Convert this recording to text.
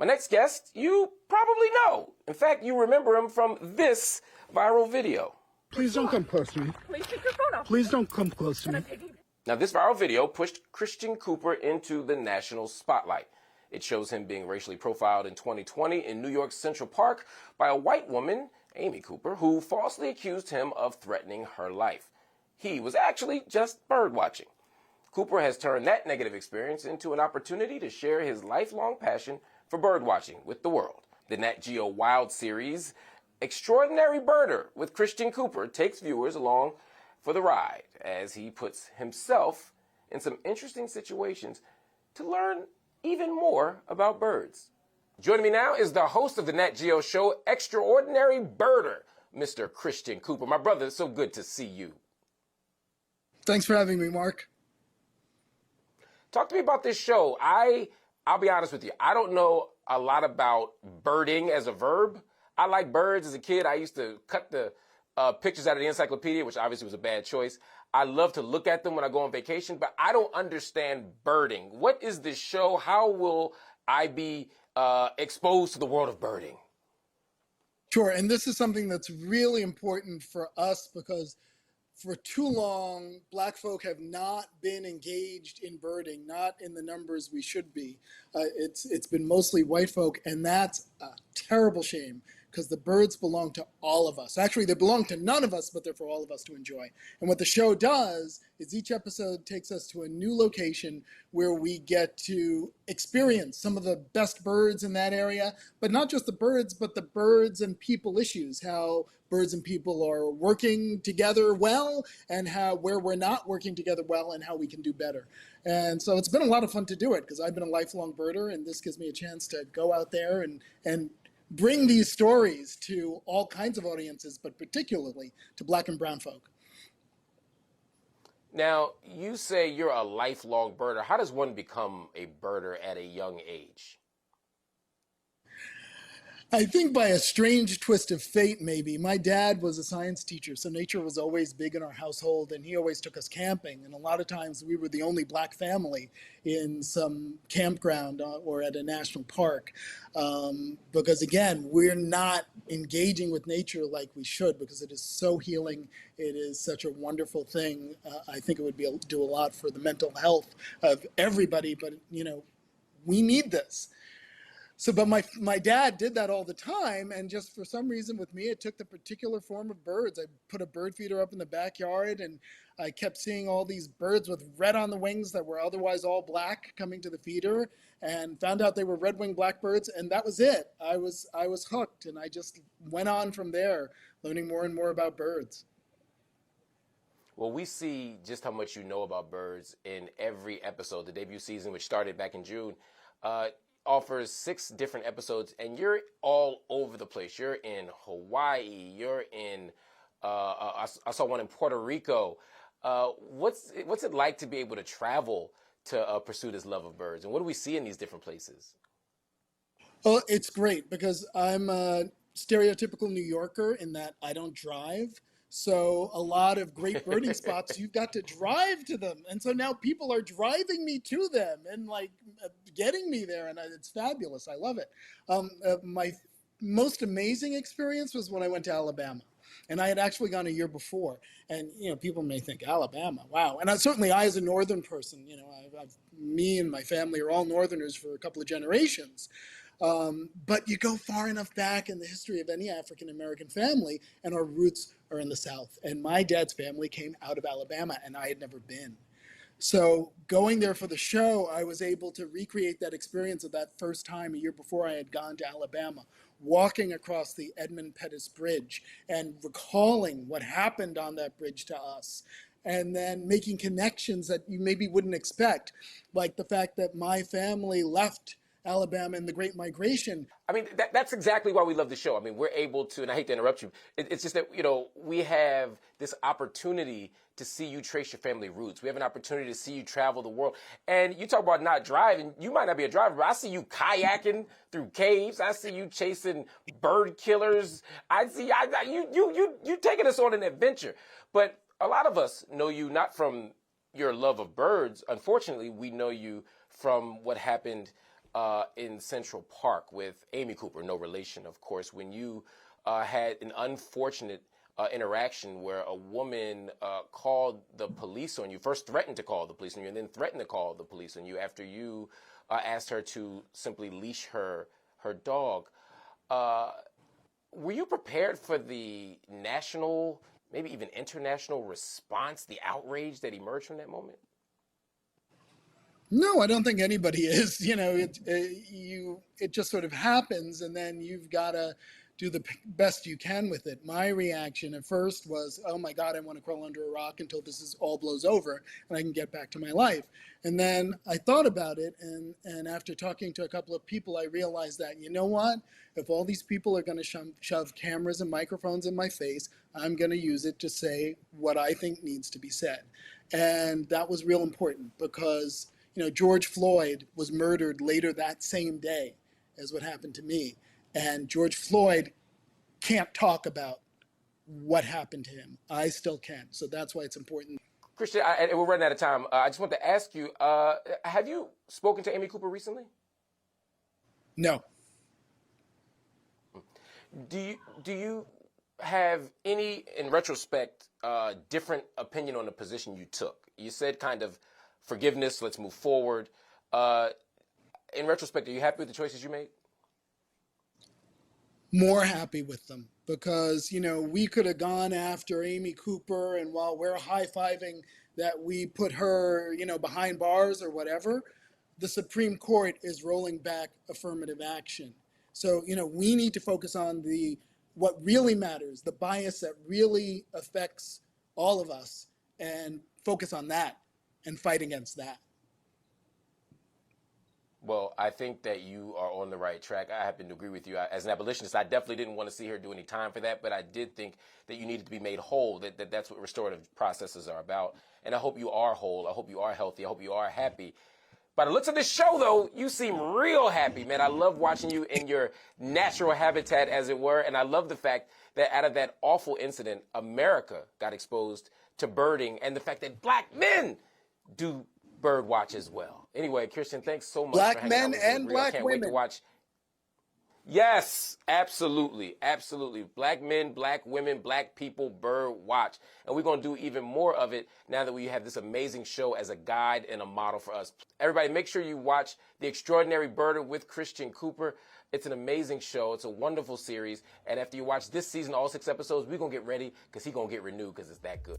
My next guest, you probably know. In fact, you remember him from this viral video. Please don't come close to me. Please take your phone off. Please don't come close to me. Now, this viral video pushed Christian Cooper into the national spotlight. It shows him being racially profiled in 2020 in New York's Central Park by a white woman, Amy Cooper, who falsely accused him of threatening her life. He was actually just bird watching. Cooper has turned that negative experience into an opportunity to share his lifelong passion for bird watching with the world. The Nat Geo Wild series, Extraordinary Birder with Christian Cooper, takes viewers along for the ride as he puts himself in some interesting situations to learn even more about birds. Joining me now is the host of the Nat Geo show, Extraordinary Birder, Mr. Christian Cooper. My brother, it's so good to see you. Thanks for having me, Mark. Talk to me about this show. I'll be honest with you. I don't know a lot about birding as a verb. I like birds as a kid. I used to cut the pictures out of the encyclopedia, which obviously was a bad choice. I love to look at them when I go on vacation, but I don't understand birding. What is this show? How will I be exposed to the world of birding? Sure, and this is something that's really important for us because for too long, Black folk have not been engaged in birding, not in the numbers we should be. It's been mostly white folk, and that's a terrible shame because the birds belong to all of us. Actually, they belong to none of us, but they're for all of us to enjoy. And what the show does is each episode takes us to a new location where we get to experience some of the best birds in that area, but not just the birds, but the birds and people issues, how birds and people are working together well and how where we're not working together well and how we can do better. And so it's been a lot of fun to do it because I've been a lifelong birder, and this gives me a chance to go out there and bring these stories to all kinds of audiences, but particularly to Black and brown folk. Now, you say you're a lifelong birder. How does one become a birder at a young age? I think by a strange twist of fate, maybe. My dad was a science teacher, so nature was always big in our household, and he always took us camping. And a lot of times we were the only Black family in some campground or at a national park. Because again, we're not engaging with nature like we should because it is so healing. It is such a wonderful thing. I think it would do a lot for the mental health of everybody, but you know, we need this. So, but my dad did that all the time, and just for some reason with me, it took the particular form of birds. I put a bird feeder up in the backyard, and I kept seeing all these birds with red on the wings that were otherwise all black coming to the feeder, and found out they were red-winged blackbirds, and that was it. I was hooked, and I just went on from there, learning more and more about birds. Well, we see just how much you know about birds in every episode. The debut season, which started back in June, offers 6 different episodes, and you're all over the place. You're in Hawaii. You're in, I saw one in Puerto Rico. What's it like to be able to travel to pursue this love of birds? And what do we see in these different places? Well, it's great because I'm a stereotypical New Yorker in that I don't drive. So a lot of great birding spots, you've got to drive to them. And so now people are driving me to them and like getting me there. And it's fabulous. I love it. My most amazing experience was when I went to Alabama. And I had actually gone a year before. And, you know, people may think, Alabama, wow. And certainly I, as a Northern person, you know, me and my family are all Northerners for a couple of generations. But you go far enough back in the history of any African-American family, and our roots are in the South. And my dad's family came out of Alabama, and I had never been. So going there for the show, I was able to recreate that experience of that first time a year before I had gone to Alabama, walking across the Edmund Pettus Bridge and recalling what happened on that bridge to us. And then making connections that you maybe wouldn't expect, like the fact that my family left Alabama and the Great Migration. I mean, that's exactly why we love the show. I mean, we're able to, and I hate to interrupt you, it's just that, you know, we have this opportunity to see you trace your family roots. We have an opportunity to see you travel the world. And you talk about not driving. You might not be a driver, but I see you kayaking through caves. I see you chasing bird killers. You taking us on an adventure. But a lot of us know you not from your love of birds. Unfortunately, we know you from what happened in Central Park with Amy Cooper, no relation, of course, when you had an unfortunate interaction where a woman called the police on you, first threatened to call the police on you, and then threatened to call the police on you after you asked her to simply leash her dog. Were you prepared for the national, maybe even international response, the outrage that emerged from that moment? No, I don't think anybody is. It just sort of happens, and then you've got to do the best you can with it. My reaction at first was, oh my God, I want to crawl under a rock until this is all blows over and I can get back to my life. And then I thought about it, and after talking to a couple of people, I realized that, you know what? If all these people are going to shove cameras and microphones in my face, I'm going to use it to say what I think needs to be said. And that was real important because George Floyd was murdered later that same day as what happened to me. And George Floyd can't talk about what happened to him. I still can. So that's why it's important. Christian, we're running out of time. I just want to ask you, have you spoken to Amy Cooper recently? No. Do you have any, in retrospect, different opinion on the position you took? You said kind of forgiveness, let's move forward. In retrospect, are you happy with the choices you made? More happy with them because, we could have gone after Amy Cooper, and while we're high-fiving that we put her, behind bars or whatever, the Supreme Court is rolling back affirmative action. So, we need to focus on what really matters, the bias that really affects all of us, and focus on that and fight against that. Well, I think that you are on the right track. I happen to agree with you. As an abolitionist, I definitely didn't want to see her do any time for that, but I did think that you needed to be made whole, that's what restorative processes are about. And I hope you are whole. I hope you are healthy. I hope you are happy. By the looks of this show, though, you seem real happy, man. I love watching you in your natural habitat, as it were, and I love the fact that out of that awful incident, America got exposed to birding and the fact that black men do bird watch as well. Anyway, Christian, thanks so much black for hanging out men with us. and I black can't women. wait to watch. Yes, absolutely, absolutely. Black men, black women, black people, bird watch. And we're going to do even more of it now that we have this amazing show as a guide and a model for us. Everybody, make sure you watch The Extraordinary Birder with Christian Cooper. It's an amazing show. It's a wonderful series. And after you watch this season, all 6 episodes, we're going to get ready because he's going to get renewed because it's that good.